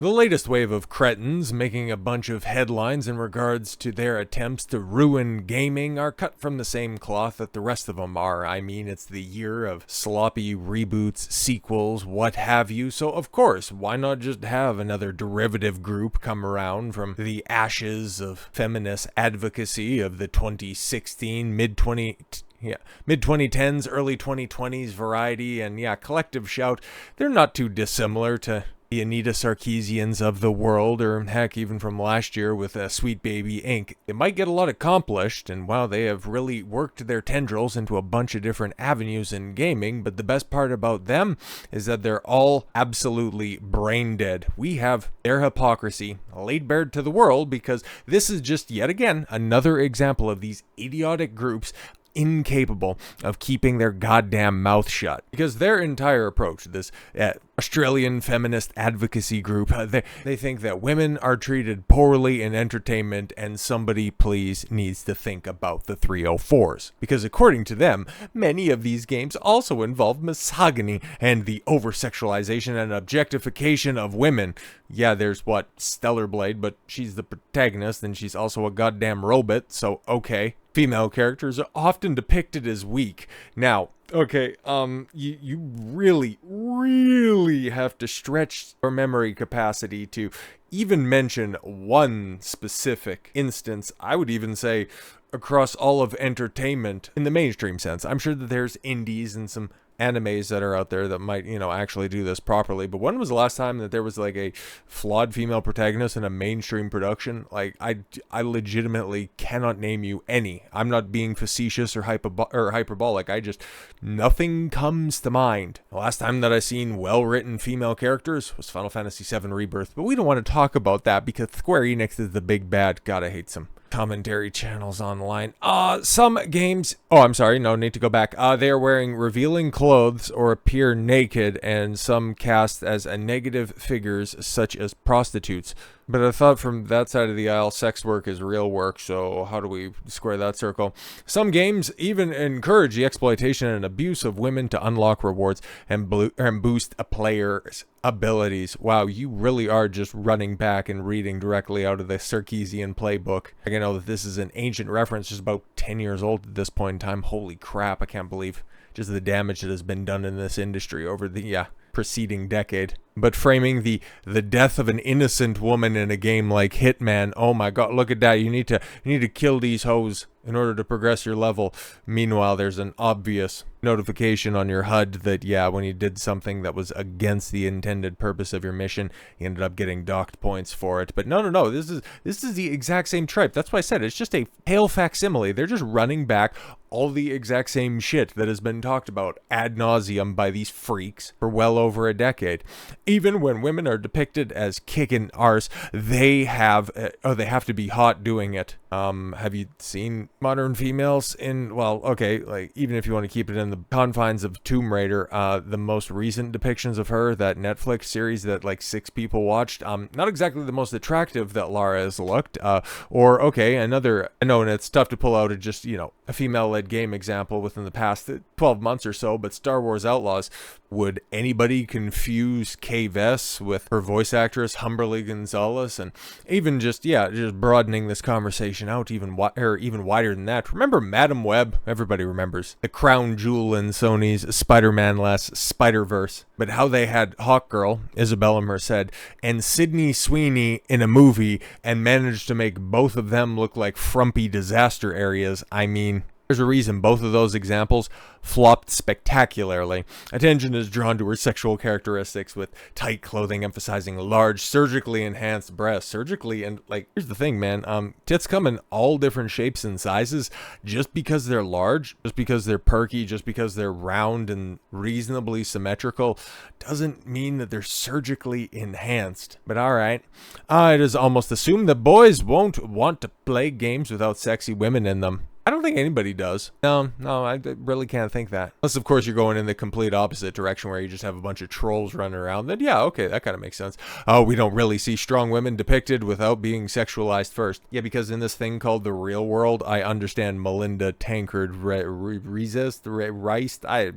The latest wave of cretins making a bunch of headlines in regards to their attempts to ruin gaming are cut from the same cloth that the rest of them are. I mean, it's the year of sloppy reboots, sequels, what have you, so of course, why not just have another derivative group come around from the ashes of feminist advocacy of the 2016, mid-2010s, early 2020s variety, and collective shout. They're not too dissimilar to the Anita Sarkeesians of the world, or heck, even from last year with Sweet Baby Inc. It might get a lot accomplished, and wow, they have really worked their tendrils into a bunch of different avenues in gaming, but the best part about them is that they're all absolutely brain dead. We have their hypocrisy laid bare to the world, because this is just yet again another example of these idiotic groups incapable of keeping their goddamn mouth shut, because their entire approach, this Australian feminist advocacy group, they think that women are treated poorly in entertainment and somebody please needs to think about the 304s, because according to them, many of these games also involve misogyny and the over-sexualization and objectification of women. Yeah, there's Stellar Blade, but she's the protagonist and she's also a goddamn robot, so okay. Female characters are often depicted as weak. Now, okay, you really have to stretch your memory capacity to even mention one specific instance. I would even say across all of entertainment in the mainstream sense. I'm sure that there's indies and some animes that are out there that might, actually do this properly. But when was the last time that there was like a flawed female protagonist in a mainstream production? Like, I legitimately cannot name you any. I'm not being facetious or hyperbolic. Nothing comes to mind. The last time that I seen well-written female characters was Final Fantasy VII Rebirth. But we don't want to talk about that because Square Enix is the big bad. God, I hate some commentary channels online. Some games, no need to go back. They are wearing revealing clothes or appear naked, and some cast as a negative figures such as prostitutes. But I thought from that side of the aisle, sex work is real work, so how do we square that circle? Some games even encourage the exploitation and abuse of women to unlock rewards and boost a player's abilities. Wow, you really are just running back and reading directly out of the Sarkeesian playbook. I know that this is an ancient reference, just about 10 years old at this point in time. Holy crap, I can't believe just the damage that has been done in this industry over the preceding decade. But framing the death of an innocent woman in a game like Hitman, oh my god, look at that, you need to kill these hoes in order to progress your level. Meanwhile, there's an obvious notification on your HUD that when you did something that was against the intended purpose of your mission, you ended up getting docked points for it. But no, this is the exact same tripe. That's why I said it's just a pale facsimile. They're just running back all the exact same shit that has been talked about ad nauseum by these freaks for well over a decade. Even when women are depicted as kicking arse, they have to be hot doing it. Have you seen modern females in, even if you want to keep it in the confines of Tomb Raider, the most recent depictions of her, that Netflix series that 6 people watched, not exactly the most attractive that Lara has looked, another, I know, and it's tough to pull out a female-led game example within the past 12 months or so, but Star Wars Outlaws. Would anybody confuse Kay Vess with her voice actress Humberly Gonzalez? And even just broadening this conversation out even wider than that. Remember Madam Web? Everybody remembers the crown jewel in Sony's Spider-Man-less Spider-Verse. But how they had Hawkgirl, Isabella Merced, and Sydney Sweeney in a movie and managed to make both of them look like frumpy disaster areas. I mean, there's a reason both of those examples flopped spectacularly. Attention is drawn to her sexual characteristics, with tight clothing emphasizing large, surgically enhanced breasts. Surgically, and here's the thing, man. Tits come in all different shapes and sizes. Just because they're large, just because they're perky, just because they're round and reasonably symmetrical, doesn't mean that they're surgically enhanced. But alright. It is almost assumed that boys won't want to play games without sexy women in them. I don't think anybody does. No, I really can't think that. Unless, of course, you're going in the complete opposite direction where you just have a bunch of trolls running around. Then, yeah, okay, that kind of makes sense. Oh, we don't really see strong women depicted without being sexualized first. Yeah, because in this thing called the real world, I understand Melinda Tankard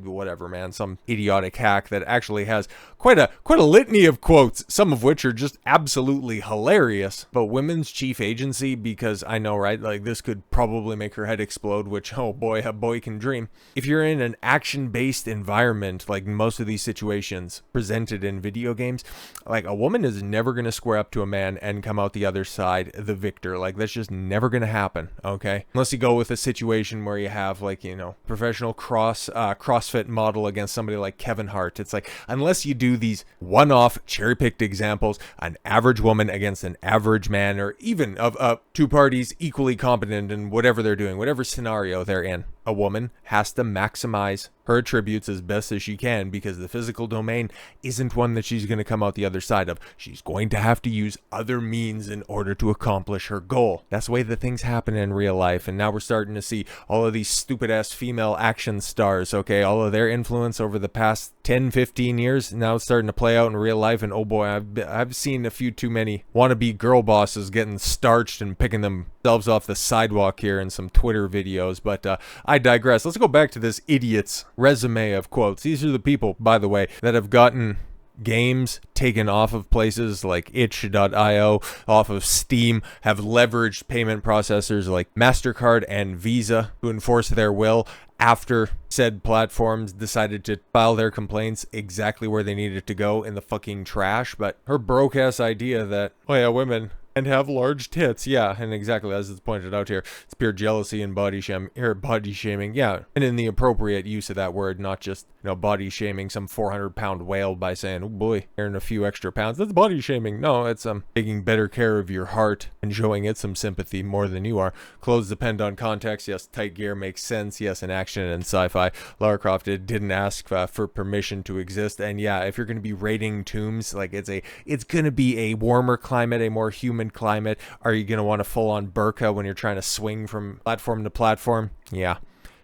whatever, man, some idiotic hack that actually has quite a litany of quotes, some of which are just absolutely hilarious. But women's chief agency, because I know, right, like this could probably make her head explode, which, oh boy, a boy can dream. If you're in an action-based environment, like most of these situations presented in video games, like a woman is never going to square up to a man and come out the other side the victor. Like that's just never going to happen, okay? Unless you go with a situation where you have like, you know, professional CrossFit model against somebody like Kevin Hart. It's like, unless you do these one-off cherry-picked examples, an average woman against an average man, or even of two parties equally competent in whatever they're doing, whatever scenario they're in, a woman has to maximize her attributes as best as she can, because the physical domain isn't one that she's going to come out the other side of. She's going to have to use other means in order to accomplish her goal. That's the way that things happen in real life. And now we're starting to see all of these stupid ass female action stars, okay, all of their influence over the past 10, 15 years. Now it's starting to play out in real life. And oh boy, I've seen a few too many wannabe girl bosses getting starched and picking themselves off the sidewalk here in some Twitter videos. But I digress. Let's go back to this idiot's resume of quotes. These are the people, by the way, that have gotten games taken off of places like itch.io, off of Steam, have leveraged payment processors like MasterCard and Visa to enforce their will after said platforms decided to file their complaints exactly where they needed to go, in the fucking trash. But her broke ass idea that, oh yeah, women and have large tits, yeah, and exactly as it's pointed out here, it's pure jealousy and body shaming, yeah, and in the appropriate use of that word, not just, you know, body shaming some 400-pound whale by saying, oh boy, earn a few extra pounds. That's body shaming. No, it's taking better care of your heart and showing it some sympathy more than you are. Clothes depend on context. Yes, tight gear makes sense. Yes, in action and sci-fi, Lara Croft didn't ask for permission to exist. And yeah, if you're going to be raiding tombs, like it's going to be a warmer climate, a more human climate. Are you going to want a full-on burqa when you're trying to swing from platform to platform? Yeah.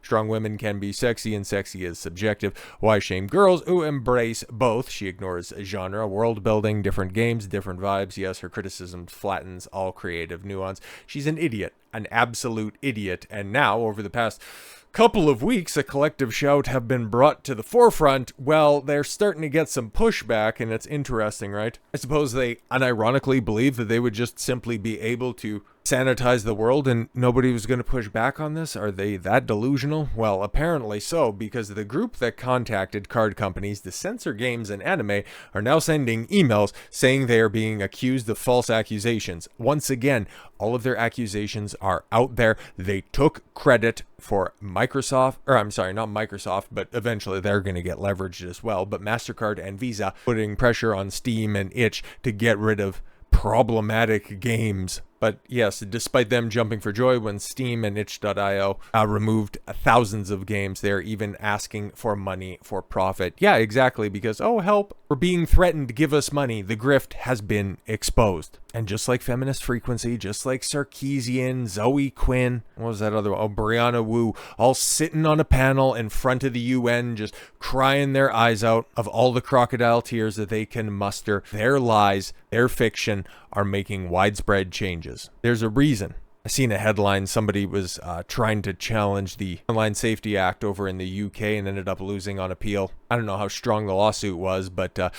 Strong women can be sexy, and sexy is subjective. Why shame girls who embrace both? She ignores genre, world building, different games, different vibes. Yes, her criticism flattens all creative nuance. She's an idiot, an absolute idiot. And now, over the past couple of weeks, a collective shout have been brought to the forefront. Well, they're starting to get some pushback, and it's interesting, right? I suppose they unironically believe that they would just simply be able to sanitize the world and nobody was going to push back on this. Are they that delusional? Well, apparently so, because the group that contacted card companies to censor games and anime are now sending emails saying they are being accused of false accusations. Once again, all of their accusations are out there. They took credit for Microsoft, or I'm sorry, not Microsoft, but eventually they're going to get leveraged as well. But MasterCard and Visa putting pressure on Steam and itch to get rid of problematic games. But yes, despite them jumping for joy when Steam and itch.io removed thousands of games, they're even asking for money for profit. Yeah, exactly, because, oh, help, we're being threatened, give us money. The grift has been exposed. And just like Feminist Frequency, just like Sarkeesian, Zoe Quinn, what was that other one? Oh, Brianna Wu, all sitting on a panel in front of the UN, just crying their eyes out of all the crocodile tears that they can muster. Their lies, their fiction are making widespread changes. There's a reason. I seen a headline, somebody was trying to challenge the Online Safety Act over in the UK and ended up losing on appeal. I don't know how strong the lawsuit was, but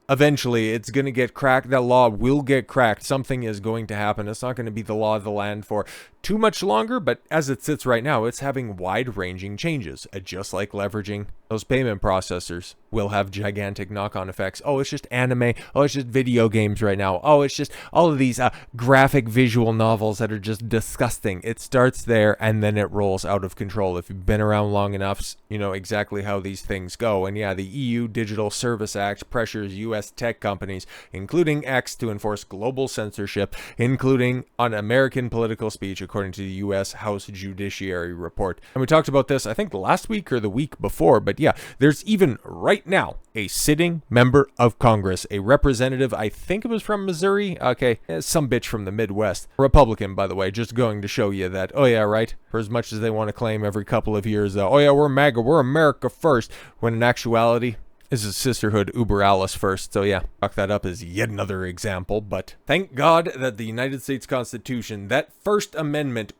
eventually it's going to get cracked. That law will get cracked. Something is going to happen. It's not going to be the law of the land for too much longer, but as it sits right now, it's having wide-ranging changes, just like leveraging those payment processors will have gigantic knock-on effects. Oh, it's just anime. Oh, it's just video games right now. Oh, it's just all of these graphic visual novels that are just disgusting. It starts there and then it rolls out of control. If you've been around long enough, you know exactly how these things go. And yeah, the EU Digital Service Act pressures US tech companies, including X, to enforce global censorship, including on American political speech, according to the US House Judiciary report. And we talked about this, I think, last week or the week before, but yeah, there's even right now a sitting member of Congress, a representative, I think it was from Missouri, okay, some bitch from the Midwest, Republican, by the way, just going to show you that, oh yeah, right, for as much as they want to claim every couple of years, oh yeah, we're MAGA, we're America first, when in actuality, this is sisterhood uber alles first. So yeah, fuck that up as yet another example. But thank God that the United States Constitution, that First Amendment,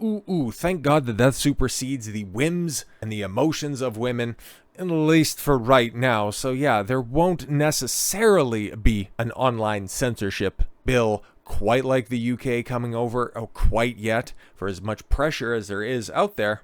thank God that that supersedes the whims and the emotions of women, at least for right now. So yeah, there won't necessarily be an online censorship bill quite like the UK coming over, quite yet, for as much pressure as there is out there.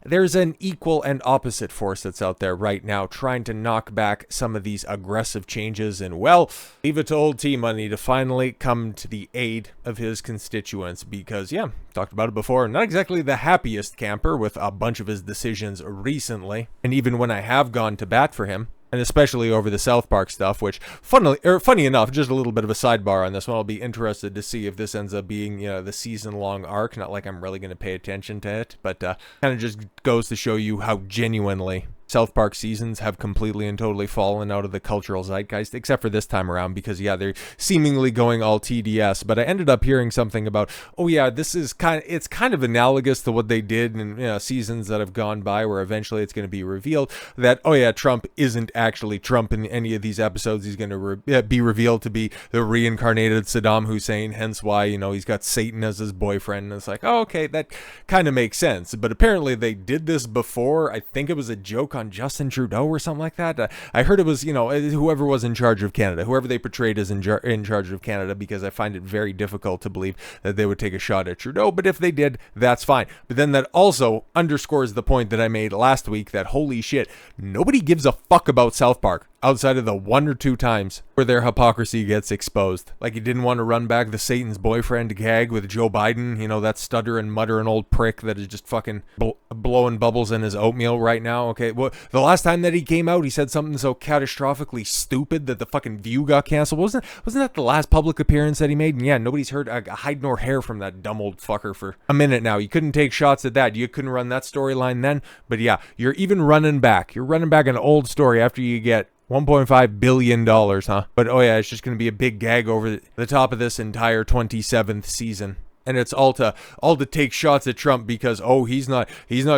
There's an equal and opposite force that's out there right now trying to knock back some of these aggressive changes, and well, leave it to old T-Money to finally come to the aid of his constituents, because yeah, talked about it before, not exactly the happiest camper with a bunch of his decisions recently, and even when I have gone to bat for him, and especially over the South Park stuff, which, funny enough, just a little bit of a sidebar on this one, I'll be interested to see if this ends up being, the season-long arc. Not like I'm really going to pay attention to it, but kind of just goes to show you how genuinely South Park seasons have completely and totally fallen out of the cultural zeitgeist, except for this time around, because yeah, they're seemingly going all TDS. But I ended up hearing something about, oh yeah, it's kind of analogous to what they did in seasons that have gone by, where eventually it's going to be revealed that, oh yeah, Trump isn't actually Trump in any of these episodes. He's going to be revealed to be the reincarnated Saddam Hussein, hence why, he's got Satan as his boyfriend. And it's like, oh, okay, that kind of makes sense. But apparently they did this before. I think it was a joke on Justin Trudeau or something like that. I heard it was, whoever was in charge of Canada, whoever they portrayed as in charge of Canada, because I find it very difficult to believe that they would take a shot at Trudeau, but if they did, that's fine. But then that also underscores the point that I made last week that, holy shit, nobody gives a fuck about South Park outside of the 1 or 2 times where their hypocrisy gets exposed. Like, you didn't want to run back the Satan's boyfriend gag with Joe Biden, that stutter and muttering old prick that is just fucking blowing bubbles in his oatmeal right now. Okay, well, the last time that he came out, he said something so catastrophically stupid that the fucking View got canceled. Wasn't that the last public appearance that he made? And yeah, nobody's heard a hide nor hair from that dumb old fucker for a minute now. You couldn't take shots at that. You couldn't run that storyline then. But yeah, you're even running back. You're running back an old story after you get $1.5 billion, huh? But oh yeah, it's just going to be a big gag over the top of this entire 27th season. And it's all to take shots at Trump because, oh, he's not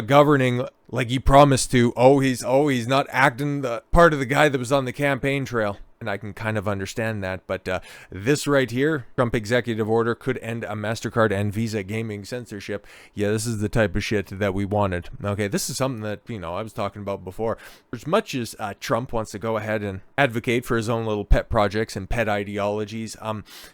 governing like he promised to. He's not acting the part of the guy that was on the campaign trail. And I can kind of understand that, but this right here, Trump executive order, could end a MasterCard and Visa gaming censorship. Yeah, this is the type of shit that we wanted. Okay, this is something that, I was talking about before. As much as Trump wants to go ahead and advocate for his own little pet projects and pet ideologies,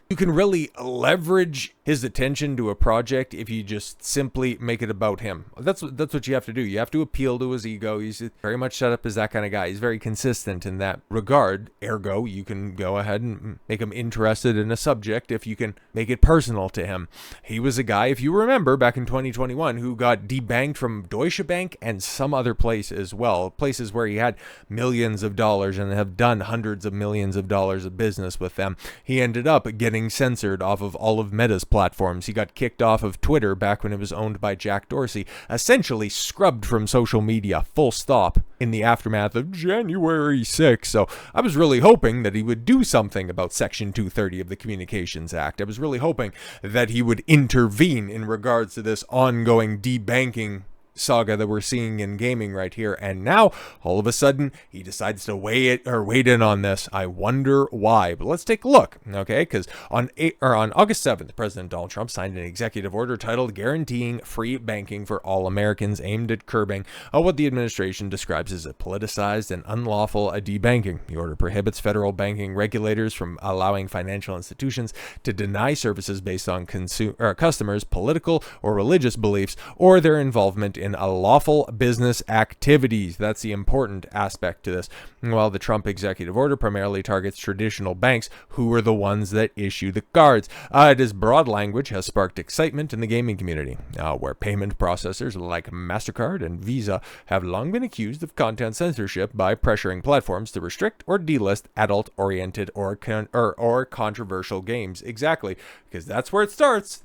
you can really leverage his attention to a project if you just simply make it about him. That's what you have to do. You have to appeal to his ego. He's very much set up as that kind of guy. He's very consistent in that regard. Ergo, you can go ahead and make him interested in a subject if you can make it personal to him. He was a guy, if you remember, back in 2021, who got debanked from Deutsche Bank and some other place as well. Places where he had millions of dollars and have done hundreds of millions of dollars of business with them. He ended up getting censored off of all of Meta's platforms. He got kicked off of Twitter back when it was owned by Jack Dorsey. Essentially scrubbed from social media, full stop, in the aftermath of January 6th. So I was really hoping that he would do something about Section 230 of the Communications Act. I was really hoping that he would intervene in regards to this ongoing debanking saga that we're seeing in gaming right here, and now all of a sudden he decides to wade in on this. I wonder why, but let's take a look, okay? Because on August 7th, President Donald Trump signed an executive order titled "Guaranteeing Free Banking for All Americans," aimed at curbing what the administration describes as a politicized and unlawful debanking. The order prohibits federal banking regulators from allowing financial institutions to deny services based on customers' political or religious beliefs or their involvement in lawful business activities. That's the important aspect to this. While the Trump executive order primarily targets traditional banks, who are the ones that issue the cards. This broad language has sparked excitement in the gaming community, where payment processors like MasterCard and Visa have long been accused of content censorship by pressuring platforms to restrict or delist adult-oriented or controversial games. Exactly, because that's where it starts.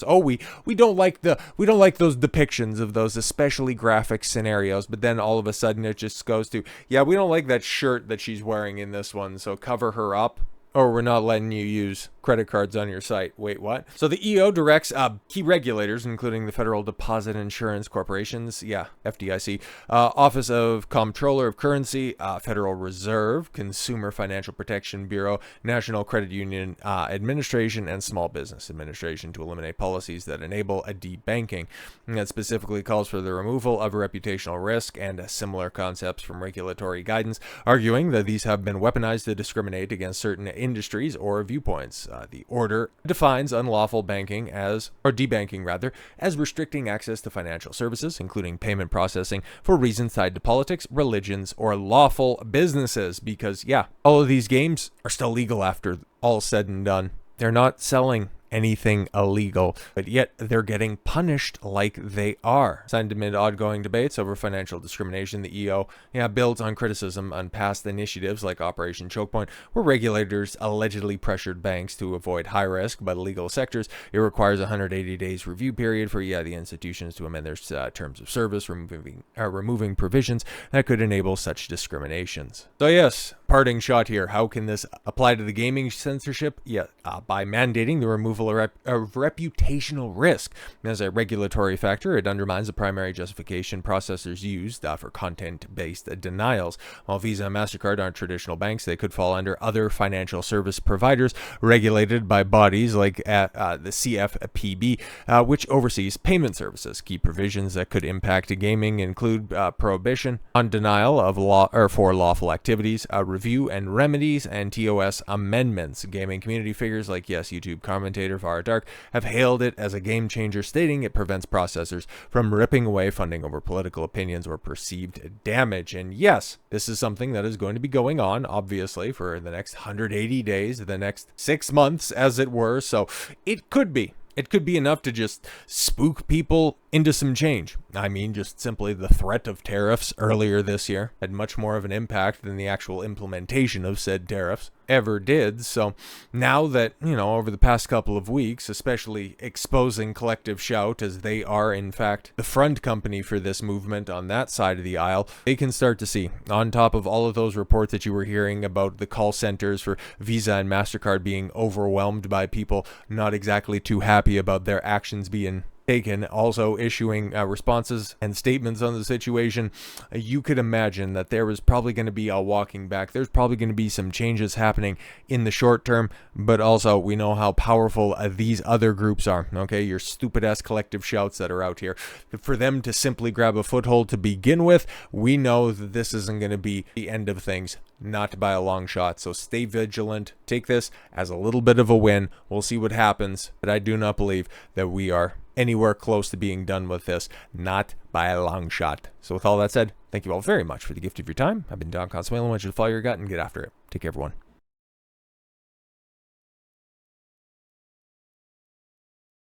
Oh, we don't like those depictions of those those especially graphic scenarios, but then all of a sudden it just goes to, yeah, we don't like that shirt that she's wearing in this one, so cover her up, or we're not letting you use credit cards on your site. Wait, what? So the EO directs key regulators, including the Federal Deposit Insurance Corporations, FDIC, Office of Comptroller of Currency, Federal Reserve, Consumer Financial Protection Bureau, National Credit Union Administration, and Small Business Administration to eliminate policies that enable a debanking. And that specifically calls for the removal of reputational risk and similar concepts from regulatory guidance, arguing that these have been weaponized to discriminate against certain industries or viewpoints. The order defines unlawful banking debanking as restricting access to financial services, including payment processing, for reasons tied to politics, religions, or lawful businesses. Because, all of these games are still legal after all said and done. They're not selling anything illegal, but yet they're getting punished like they are. Signed amid ongoing debates over financial discrimination, the EO builds on criticism on past initiatives like Operation Chokepoint, where regulators allegedly pressured banks to avoid high-risk but illegal sectors. It requires a 180 days review period for the institutions to amend their terms of service, removing provisions that could enable such discriminations. So yes, parting shot here. How can this apply to the gaming censorship? By mandating the removal of reputational risk. As a regulatory factor, it undermines the primary justification processors used for content-based denials. While Visa and MasterCard aren't traditional banks, they could fall under other financial service providers regulated by bodies like the CFPB, which oversees payment services. Key provisions that could impact gaming include prohibition on denial of for lawful activities, review and remedies, and TOS amendments. Gaming community figures like YouTube commentator Vara Dark have hailed it as a game changer, stating it prevents processors from ripping away funding over political opinions or perceived damage. And yes, this is something that is going to be going on, obviously, for the next 180 days, the next 6 months, as it were. So it could be enough to just spook people into some change. I mean, just simply the threat of tariffs earlier this year had much more of an impact than the actual implementation of said tariffs ever did. So now that, over the past couple of weeks, especially exposing Collective Shout, as they are in fact the front company for this movement on that side of the aisle, they can start to see, on top of all of those reports that you were hearing about the call centers for Visa and MasterCard being overwhelmed by people not exactly too happy about their actions being taken, also issuing responses and statements on the situation, you could imagine that there is probably going to be a walking back. There's probably going to be some changes happening in the short term, but also we know how powerful these other groups are, okay? Your stupid-ass Collective Shouts that are out here. For them to simply grab a foothold to begin with, we know that this isn't going to be the end of things. Not by a long shot. So stay vigilant. Take this as a little bit of a win. We'll see what happens, but I do not believe that we are anywhere close to being done with this. Not by a long shot. So with all that said, thank you all very much for the gift of your time. I've been Don Consuelo. I want you to follow your gut and get after it. Take care, everyone.